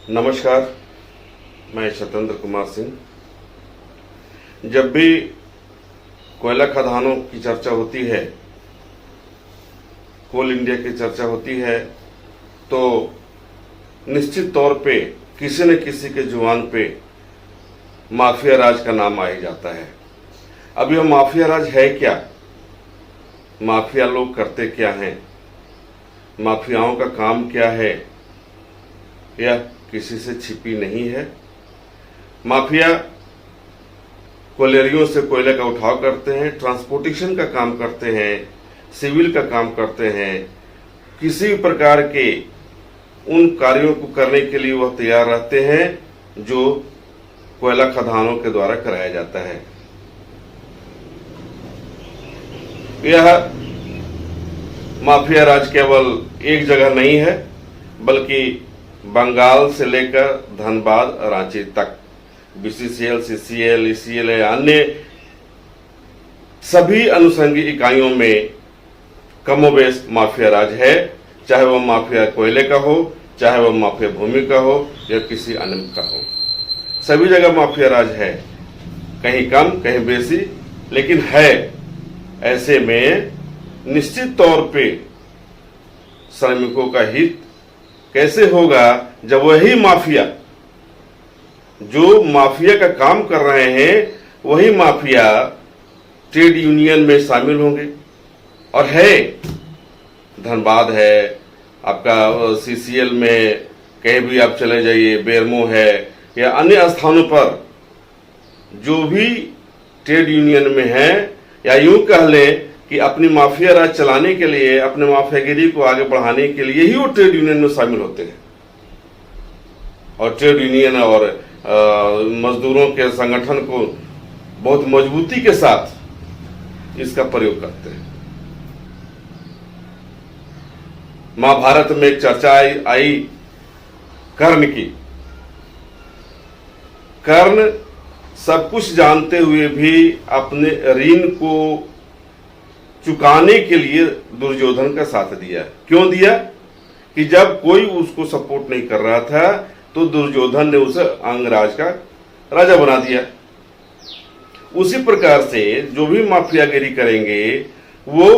नमस्कार, मैं सत्येंद्र कुमार सिंह। जब भी कोयला खदानों की चर्चा होती है, कोल इंडिया की चर्चा होती है, तो निश्चित तौर पे किसी न किसी के जुबान पे माफिया राज का नाम आ ही जाता है। अब यह माफिया राज है क्या? माफिया लोग करते क्या हैं? माफियाओं का काम क्या है? यह किसी से छिपी नहीं है। माफिया कोयलरियों से कोयले का उठाव करते हैं, ट्रांसपोर्टेशन का काम करते हैं, सिविल का काम करते हैं। किसी भी प्रकार के उन कार्यों को करने के लिए वह तैयार रहते हैं जो कोयला खदानों के द्वारा कराया जाता है। यह माफिया राज केवल एक जगह नहीं है, बल्कि बंगाल से लेकर धनबाद रांची तक बीसीसीएल, सीसीएल, ईसीएल या अन्य सभी अनुषंगी इकाइयों में कमोबेश माफिया राज है। चाहे वह माफिया कोयले का हो, चाहे वह माफिया भूमि का हो या किसी अन्य का हो, सभी जगह माफिया राज है। कहीं कम, कहीं बेसी, लेकिन है। ऐसे में निश्चित तौर पे श्रमिकों का हित कैसे होगा जब वही माफिया, जो माफिया का काम कर रहे हैं, वही माफिया ट्रेड यूनियन में शामिल होंगे। और है, धनबाद है, आपका सीसीएल में कहीं भी आप चले जाइए, बेरमो है या अन्य स्थानों पर जो भी ट्रेड यूनियन में है, या यूं कह लें कि अपनी माफिया राज चलाने के लिए, अपने माफियागिरी को आगे बढ़ाने के लिए ही वो ट्रेड यूनियन में शामिल होते हैं और ट्रेड यूनियन और मजदूरों के संगठन को बहुत मजबूती के साथ इसका प्रयोग करते हैं। महाभारत में एक चर्चा आई कर्ण की। कर्ण सब कुछ जानते हुए भी अपने ऋण को चुकाने के लिए दुर्योधन का साथ दिया। क्यों दिया? कि जब कोई उसको सपोर्ट नहीं कर रहा था तो दुर्योधन ने उसे अंगराज का राजा बना दिया। उसी प्रकार से जो भी माफियागिरी करेंगे वो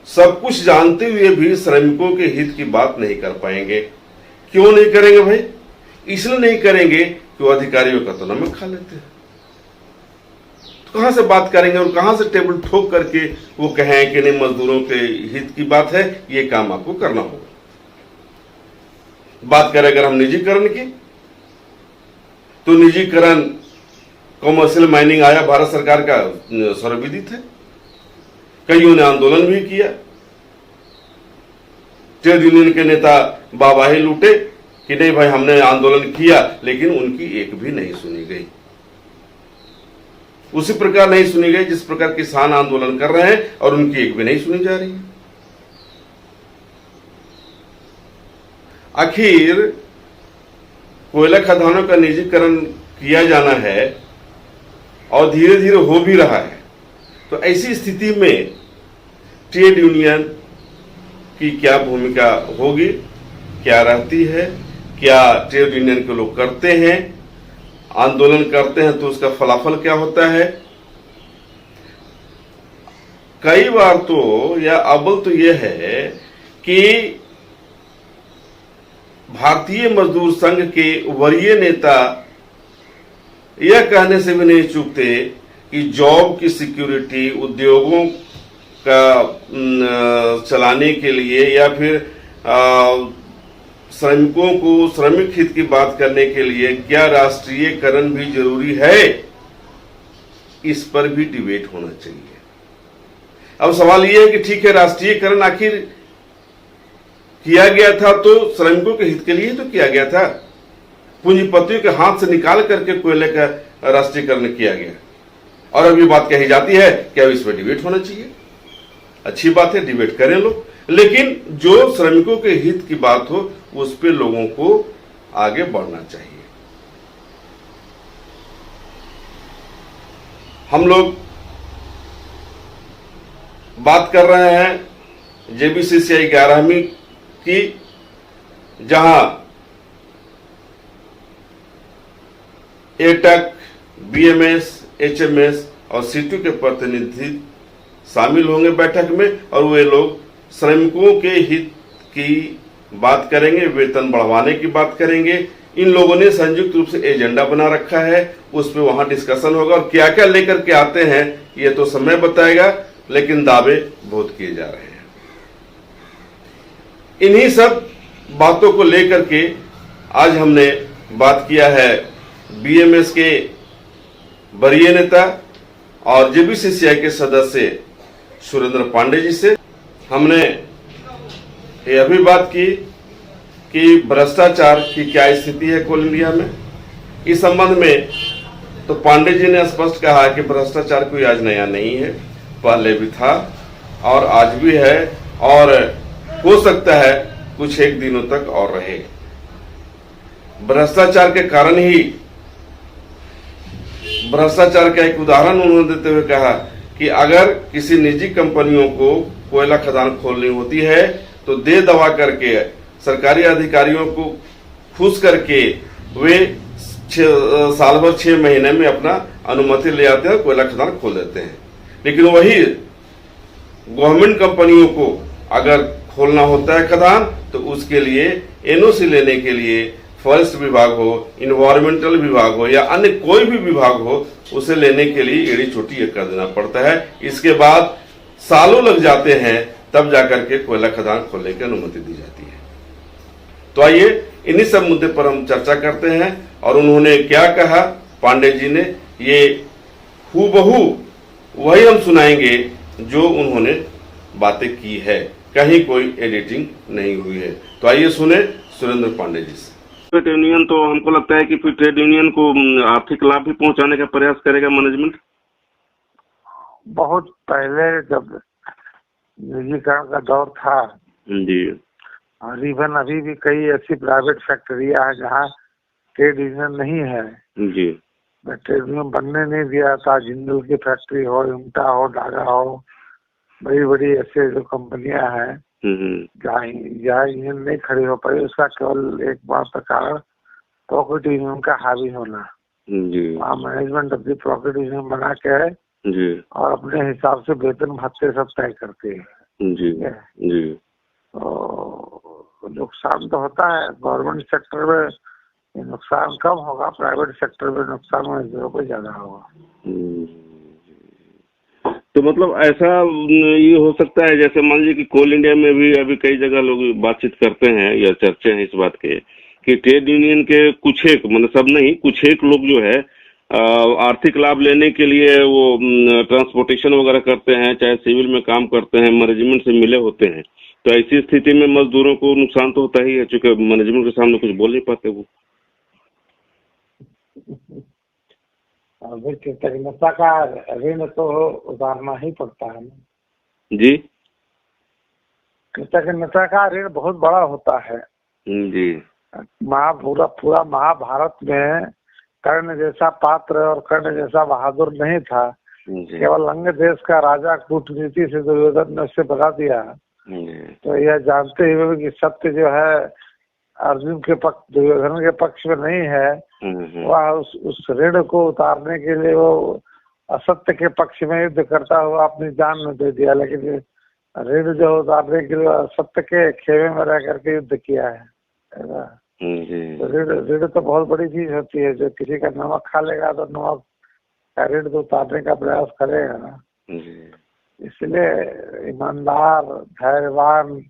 सब कुछ जानते हुए भी श्रमिकों के हित की बात नहीं कर पाएंगे। क्यों नहीं करेंगे भाई? इसलिए नहीं करेंगे कि वो अधिकारियों का तो नमक खा लेते हैं। कहां से बात करेंगे और कहां से टेबल ठोक करके वो कहें कि नहीं, मजदूरों के हित की बात है, ये काम आपको करना होगा। बात करें अगर हम निजीकरण की, तो निजीकरण, कॉमर्शियल माइनिंग आया, भारत सरकार का सर्वविदित है। कईयों ने आंदोलन भी किया, ट्रेड यूनियन के नेता वाहवाही लूटे कि नहीं भाई हमने आंदोलन किया, लेकिन उनकी एक भी नहीं सुनी गई। उसी प्रकार नहीं सुनी गई जिस प्रकार किसान आंदोलन कर रहे हैं और उनकी एक भी नहीं सुनी जा रही है। आखिर कोयला खदानों का निजीकरण किया जाना है और धीरे धीरे हो भी रहा है। तो ऐसी स्थिति में ट्रेड यूनियन की क्या भूमिका होगी, क्या रहती है? क्या ट्रेड यूनियन के लोग करते हैं, आंदोलन करते हैं तो उसका फलाफल क्या होता है? कई बार तो या अव्वल तो यह है कि भारतीय मजदूर संघ के वरीय नेता यह कहने से भी नहीं चूकते कि जॉब की सिक्योरिटी, उद्योगों का चलाने के लिए या फिर श्रमिकों को श्रमिक हित की बात करने के लिए क्या राष्ट्रीयकरण भी जरूरी है? इस पर भी डिबेट होना चाहिए। अब सवाल यह है कि ठीक है, राष्ट्रीयकरण आखिर किया गया था तो श्रमिकों के हित के लिए तो किया गया था। पूंजीपतियों के हाथ से निकाल करके कोयले का राष्ट्रीयकरण किया गया और अब ये बात कही जाती है कि अब इस पर डिबेट होना चाहिए। अच्छी बात है, डिबेट करें लोग, लेकिन जो श्रमिकों के हित की बात हो उस पे लोगों को आगे बढ़ना चाहिए। हम लोग बात कर रहे हैं जेबीसीसीआई 11वीं की, जहां एटक, बीएमएस, एचएमएस और सीटू के प्रतिनिधि शामिल होंगे बैठक में और वे लोग श्रमिकों के हित की बात करेंगे, वेतन बढ़वाने की बात करेंगे। इन लोगों ने संयुक्त रूप से एजेंडा बना रखा है, उस पर वहां डिस्कशन होगा और क्या क्या लेकर के आते हैं ये तो समय बताएगा, लेकिन दावे बहुत किए जा रहे हैं। इन्हीं सब बातों को लेकर के आज हमने बात किया है बीएमएस के वरीय नेता और जेबीसीसीआई के सदस्य सुरेंद्र पांडे जी से। हमने यह भी बात की कि भ्रष्टाचार की क्या स्थिति है कोल इंडिया में। इस संबंध में तो पांडे जी ने स्पष्ट कहा कि भ्रष्टाचार कोई आज नया नहीं है, पहले भी था और आज भी है और हो सकता है कुछ एक दिनों तक और रहे। भ्रष्टाचार के कारण ही, भ्रष्टाचार का एक उदाहरण उन्होंने देते हुए कहा कि अगर किसी निजी कंपनियों को कोयला खदान खोलनी होती है तो दे दवा करके सरकारी अधिकारियों को खुश करके वे साल भर 6 महीने में अपना अनुमति ले आते हैं, कोयला खदान खोल देते हैं। लेकिन वही गवर्नमेंट कंपनियों को अगर खोलना होता है खदान तो उसके लिए एनओसी लेने के लिए फॉरेस्ट विभाग हो, इन्वायरमेंटल विभाग हो या अन्य कोई भी विभाग हो, उसे लेने के लिए एड़ी चोटी कर देना पड़ता है। इसके बाद सालों लग जाते हैं, तब जाकर के कोयला खदान खोलने की अनुमति दी जाती है। तो आइए इन्हीं सब मुद्दे पर हम चर्चा करते हैं और उन्होंने क्या कहा पांडे जी ने, ये हूबहू वही हम सुनाएंगे जो उन्होंने बातें की है, कहीं कोई एडिटिंग नहीं हुई है। तो आइए सुने सुरेंद्र पांडे जी से। ट्रेड यूनियन तो हमको लगता है कि फिर ट्रेड यूनियन को आर्थिक लाभ भी पहुंचाने का प्रयास करेगा मैनेजमेंट। बहुत पहले जब निजीकरण का दौर था जी, और इवन अभी भी कई ऐसी प्राइवेट फैक्ट्रियां हैं जहाँ ट्रेड यूनियन नहीं है जी, ट्रेड यूनियन बनने नहीं दिया था। जिंदल की फैक्ट्री हो, इमटा हो, डागा हो, बड़ी बड़ी ऐसे जो कंपनियां हैं जहाँ यूनियन नहीं खड़ी हो पाई, उसका केवल एक मात्र कारण प्रॉफिट यूनियन का हावी होना। वहाँ मैनेजमेंट अपनी प्रॉफिट यूनियन बना के है और अपने हिसाब से वेतन भत्ते सब तय करते हैं। तो नुकसान तो होता है गवर्नमेंट सेक्टर में, नुकसान कम होगा, प्राइवेट सेक्टर में नुकसान मजदूरों को ज्यादा होगा। तो मतलब ऐसा ये हो सकता है जैसे मान लीजिए कि कोल इंडिया में भी अभी कई जगह लोग बातचीत करते हैं या चर्चे हैं इस बात के कि ट्रेड यूनियन के कुछ एक, मतलब सब नहीं, कुछ एक लोग जो है आर्थिक लाभ लेने के लिए वो ट्रांसपोर्टेशन वगैरह करते हैं, चाहे सिविल में काम करते हैं, मैनेजमेंट से मिले होते हैं। तो ऐसी स्थिति में मजदूरों को नुकसान तो होता ही है, चूंकि मैनेजमेंट के सामने कुछ बोल नहीं पाते वो। कृतज्ञता का ऋण तो उतारना ही पड़ता है ना जी। कृतज्ञता का ऋण बहुत बड़ा होता है जी। पूरा महाभारत में कर्ण जैसा पात्र और कर्ण जैसा बहादुर नहीं था। केवल अंग देश का राजा कूटनीति से दुर्योधन ने उससे बता दिया। तो यह जानते हुए कि सत्य जो है अर्जुन के पक्ष, दुर्योधन के पक्ष में नहीं है, वह उस ऋण को उतारने के लिए वो असत्य के पक्ष में युद्ध करता हुआ अपनी जान में दे दिया। लेकिन ऋण जो उतारने के लिए असत्य के खेमे में रह करके युद्ध किया है ना। तो ऋण तो बहुत बड़ी चीज होती है। जो किसी का नमक खा लेगा तो नमक का ऋण तो उतारने का प्रयास करेगा ना। इसलिए ईमानदार, धैर्यवान,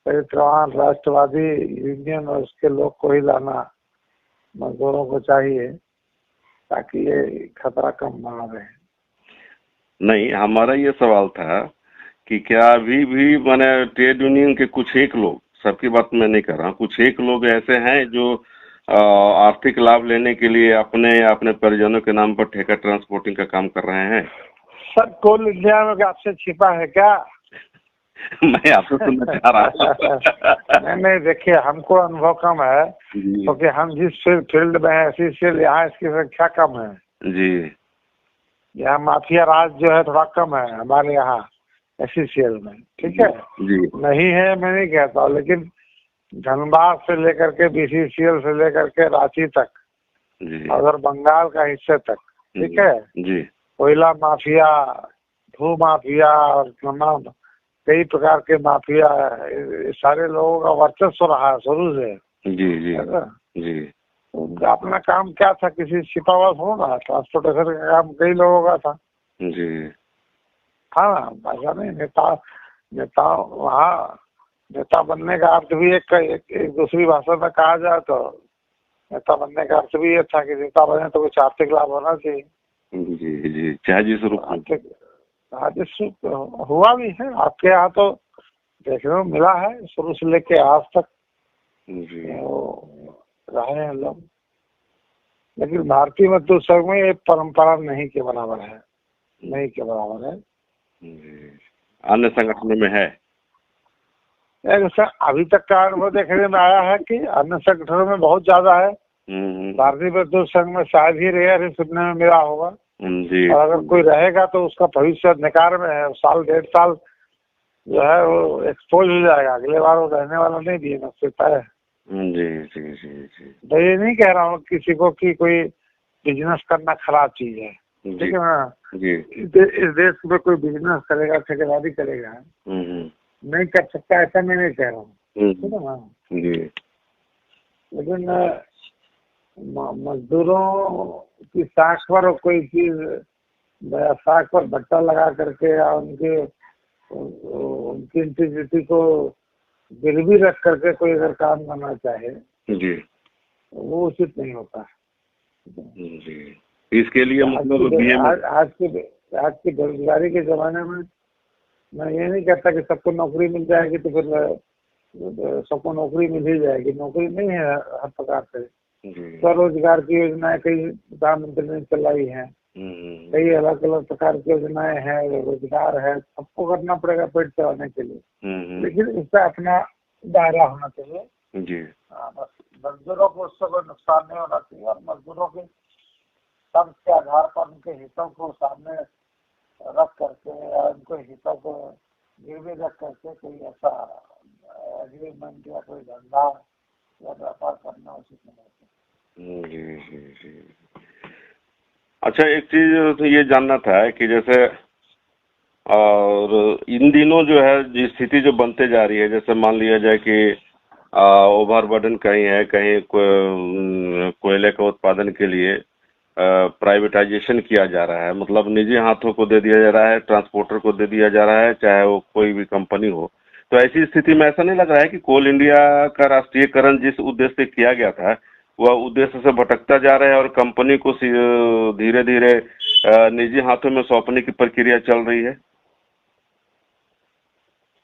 चरित्रवान, राष्ट्रवादी यूनियन और उसके लोग को ही लाना मजदूरों को चाहिए ताकि ये खतरा कम ना रहे। नहीं, हमारा ये सवाल था कि क्या अभी भी माने ट्रेड यूनियन के कुछ एक लोग, सबकी बात मैं नहीं कर रहा, कुछ एक लोग ऐसे हैं जो आर्थिक लाभ लेने के लिए अपने या अपने परिजनों के नाम पर ठेका ट्रांसपोर्टिंग का काम कर रहे हैं? सर कोल इंडिया में आपसे छिपा है क्या? मैं आपसे सुनना चाह रहा नहीं देखिए, हमको अनुभव कम है क्योंकि हम जिस फील्ड में है एसईसीएल, यहाँ इसकी संख्या कम है जी। यहाँ माफिया राज जो है थोड़ा कम है हमारे यहाँ एसईसीएल में, ठीक है जी। नहीं है मैं नहीं कहता, लेकिन धनबाद से लेकर के बीसीसीएल से लेकर के रांची तक जी अगर बंगाल का हिस्से तक, ठीक है, जी कोयला माफिया, भू माफिया और तमाम कई प्रकार के माफिया, ये सारे लोगों का वर्चस्व रहा है शुरू से, जी जी है ना। जी उनका अपना काम क्या था, किसी सिपाही होना, ट्रांसपोर्टेशन का काम कई लोगों का था। जी हाँ, ऐसा नहीं, नेता नेता वहाँ नेता बनने का अर्थ भी एक दूसरी भाषा में कहा जाए तो नेता बनने का अर्थ भी ये था कि नेता बने तो कुछ आर्थिक लाभ होना चाहिए। जी जी, चाहे जिस रूप में। आर्थिक राजस्व हुआ भी है आपके यहाँ, तो देखने को मिला है शुरू से लेके आज तक जी रहे हैं लोग। लेकिन भारतीय मजदूर संघ में ये परंपरा नहीं के बराबर है, नहीं के बराबर है। जी, अन्य संगठनों में है। अभी तक का अनुभव देखने में आया है कि अन्य संगठनों में बहुत ज्यादा है। भारतीय मजदूर संघ में शायद ही रेयर ही सुनने में मिला होगा। जी और अगर कोई रहेगा तो उसका भविष्य अंधकार में है। साल 1.5 साल जो है वो एक्सपोज हो जाएगा, अगले बार वो रहने वाला नहीं भी है, उससे तय है। जी जी जी जी तो ये नहीं कह रहा हूँ किसी को कि कोई बिजनेस करना खराब चीज है, ठीक है ना। जी इस देश में कोई बिजनेस करेगा, ठेकेदारी करेगा, नहीं कर सकता, ऐसा मैं नहीं कह रहा हूँ, ठीक है ना। जी लेकिन मजदूरों की साख पर कोई चीज, साख पर बट्टा लगा करके या उनकी इंटीग्रिटी को गिरवी रख करके कोई अगर काम करना चाहे जी वो उचित नहीं होता। जी, इसके लिए मतलब बीएमएस आज की बेरोजगारी के जमाने में मैं ये नहीं कहता कि सबको नौकरी मिल जाएगी तो फिर सबको नौकरी मिल ही जाएगी, नौकरी नहीं है हर प्रकार से। स्वरोजगार की योजनाएं कई प्रधानमंत्री ने चलाई हैं, कई अलग अलग प्रकार की योजनाएं हैं, रोजगार है, सबको करना पड़ेगा पेट चलाने के लिए, लेकिन इसका अपना दायरा होना चाहिए। जी बस मजदूरों को उससे कोई नुकसान नहीं होना चाहिए और मजदूरों के तर्क के आधार पर उनके हितों को सामने रख करके या उनको हितों को गिरवी रख करके कोई ऐसा एग्रीमेंट या कोई धंधा या व्यापार करना उचित नहीं होता। जी जी जी। अच्छा, एक चीज तो ये जानना था कि जैसे और इन दिनों जो है जिस स्थिति जो बनते जा रही है, जैसे मान लिया जाए कि ओवरबर्डन कहीं है, कहीं कोयले के उत्पादन के लिए प्राइवेटाइजेशन किया जा रहा है, मतलब निजी हाथों को दे दिया जा रहा है, ट्रांसपोर्टर को दे दिया जा रहा है, चाहे वो कोई भी कंपनी हो। तो ऐसी स्थिति में ऐसा नहीं लग रहा है कि कोल इंडिया का राष्ट्रीयकरण जिस उद्देश्य से किया गया था वह उद्देश्य से भटकता जा रहा है और कंपनी को धीरे धीरे निजी हाथों में सौंपने की प्रक्रिया चल रही है?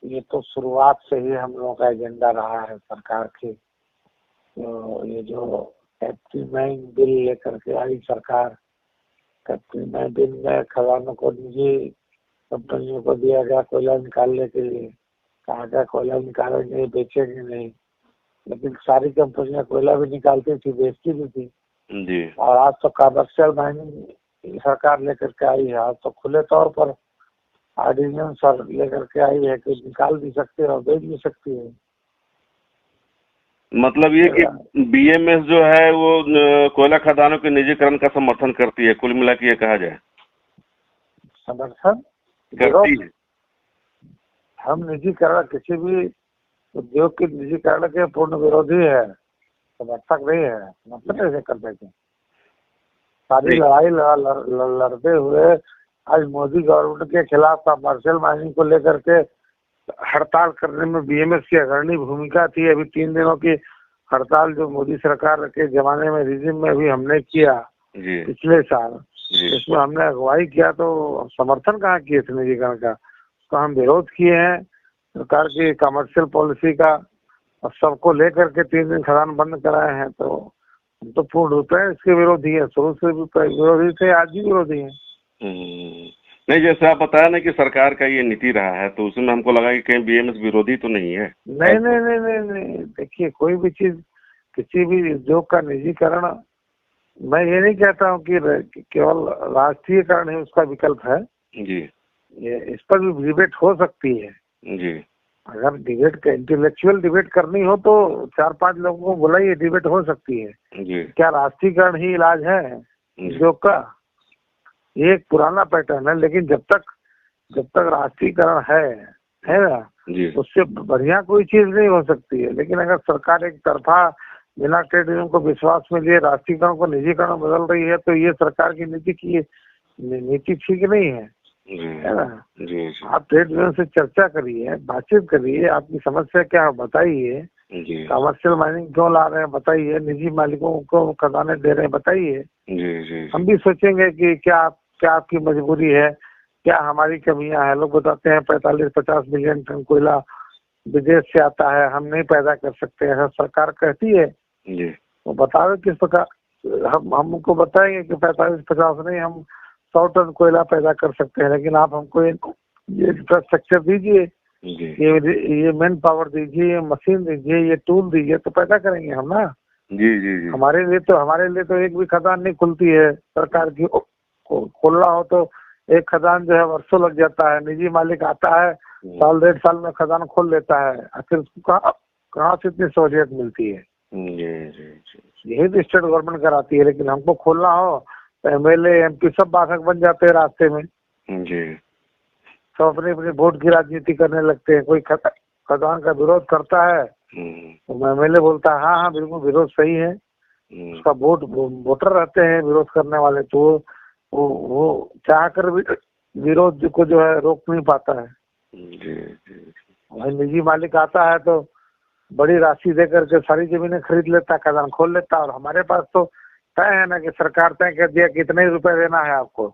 ये तो शुरुआत से ही हम लोगों का एजेंडा रहा है सरकार की। तो ये जो कैप्टन मैन बिल लेकर के आई सरकार, कैप्टन मैन बिल में खदानों को निजी कंपनियों को दिया गया कोयला निकालने के लिए, कहा गया कोयला निकालेंगे बेचेंगे नहीं, लेकिन सारी कंपनियां कोयला भी निकालती थी, बेचती भी थी जी। और आज तो कमर्शियल माइनिंग सरकार लेकर के आई है। आज तो खुले तौर पर ऑर्डिनेंस लेकर के आई है कि निकाल भी सकते हैं और बेच भी सकती है। मतलब ये कि बीएमएस जो है वो कोयला खदानों के निजीकरण का समर्थन करती है, कुल मिला के ये कहा जाए समर्थन करती है। हम निजीकरण, किसी भी उद्योग के निजीकरण के पूर्ण विरोधी है, समर्थक नहीं है, मतलब ऐसे कर देते। सारी लड़ाई लड़ते हुए आज मोदी गवर्नमेंट के खिलाफ कमर्शियल माइनिंग को लेकर के हड़ताल करने में बीएमएस की अग्रणी भूमिका थी। अभी 3 दिनों की हड़ताल जो मोदी सरकार के जमाने में रिजिम में भी हमने किया पिछले साल, इसमें हमने अगुवाई किया तो समर्थन कहाँ किए थे निजीकरण का, तो हम विरोध किए हैं सरकार की कमर्शियल पॉलिसी का और सबको लेकर के 3 दिन खदान बंद कराए हैं। तो हम तो पूर्ण रूप है इसके विरोधी है, शुरू से भी विरोधी थे, आज भी विरोधी है। नहीं, जैसे आप बताया ना कि सरकार का ये नीति रहा है, तो उसमें हमको लगा कि कहीं बीएमएस विरोधी तो नहीं है। नहीं नहीं नहीं नहीं नहीं, देखिए कोई भी चीज, किसी भी उद्योग का निजीकरण, मैं ये नहीं कहता हूँ कि केवल राष्ट्रीयकरण ही उसका विकल्प है जी। ये, इस पर भी डिबेट हो सकती है जी। अगर डिबेट इंटेलेक्चुअल डिबेट करनी हो तो 4-5 लोगों को बुलाइए, डिबेट हो सकती है। जी क्या राष्ट्रीयकरण ही इलाज है उद्योग का? ये एक पुराना पैटर्न है, लेकिन जब तक राष्ट्रीयकरण है ना, जी उससे बढ़िया कोई चीज नहीं हो सकती है। लेकिन अगर सरकार एक तरफा बिना ट्रेड यूनियन को विश्वास में लिए राष्ट्रीयकरण को निजीकरण बदल रही है, तो ये सरकार की नीति ठीक नहीं है, है ना। जी आप ट्रेड यूनियन से चर्चा करिए, बातचीत करिए, आपकी समस्या क्या है बताइए, जी कमर्शियल माइनिंग क्यों ला रहे हैं बताइए, निजी मालिकों को खजाने दे रहे हैं बताइए। जी जी हम भी सोचेंगे कि क्या आपकी मजबूरी है, क्या हमारी कमियां हैं। लोग बताते हैं 45-50 मिलियन टन कोयला विदेश से आता है, हम नहीं पैदा कर सकते हैं, सरकार कहती है। जी वो बताओ किस प्रकार, हम उनको बताएंगे कि 45-50 नहीं, हम 100 टन कोयला पैदा कर सकते हैं, लेकिन आप हमको ये इंफ्रास्ट्रक्चर दीजिए, जी ये मैन पावर दीजिए, ये मशीन दीजिए, ये टूल दीजिए, तो पैदा करेंगे हम ना। जी जी जी हमारे लिए तो एक भी खदान नहीं खुलती है सरकार की। खोलना हो तो एक खदान जो है वर्षों लग जाता है, निजी मालिक आता है 1-1.5 साल में खदान खोल लेता है। आखिर उसको कहाँ से इतनी सहूलियत मिलती है? जी जी यही तो स्टेट गवर्नमेंट कराती है, लेकिन हमको खोलना हो तो एमएलए एमपी सब बाधक बन जाते हैं रास्ते में। जी सब अपने अपने वोट की राजनीति करने लगते हैं। कोई खदान का विरोध करता है तो एमएलए बोलता है हाँ बिल्कुल विरोध सही है, उसका वोटर रहते हैं विरोध करने वाले, तो वो चाह कर भी विरोध को जो है रोक नहीं पाता है। जी जी भाई निजी मालिक आता है तो बड़ी राशि दे करके सारी जमीनें खरीद लेता है, खदान खोल लेता है। और हमारे पास तो तय है ना कि सरकार तय कर दिया कितने रुपए देना है आपको,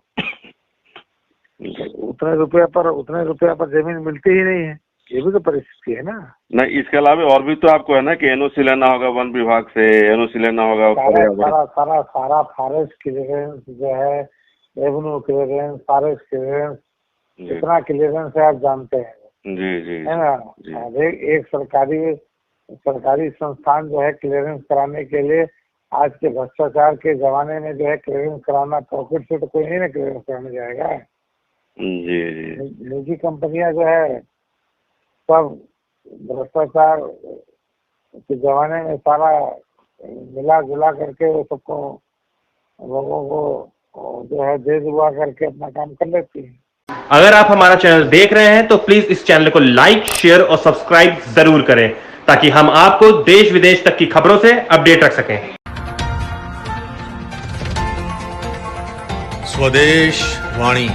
उतने रुपया पर जमीन मिलती ही नहीं है। ये भी तो परिस्थिति है ना। नहीं, इसके अलावा और भी तो आपको है ना कि एनओसी लेना होगा वन विभाग से, एनओसी लेना होगा सारा फॉरेस्ट क्लियरेंस जो है, रेवेन्यू क्लियरेंस, फॉरेस्ट क्लियरेंस, कितना क्लियरेंस है आप जानते हैं। जी जी है ना। एक सरकारी संस्थान जो है क्लियरेंस कराने के लिए, आज के भ्रष्टाचार के जमाने में जो है क्लियरेंस कराना, प्रॉफिट से तो कोई नहीं ना क्लियरेंस कराने जाएगा। जी जी निजी कंपनियां जो है सब भ्रष्टाचार के जमाने में सारा मिला जुला करके वो सबको लोगों को जो है दे दुआ करके अपना काम कर लेती है। अगर आप हमारा चैनल देख रहे हैं तो प्लीज इस चैनल को लाइक, शेयर और सब्सक्राइब जरूर करें, ताकि हम आपको देश विदेश तक की खबरों से अपडेट रख सकें। स्वदेश वाणी।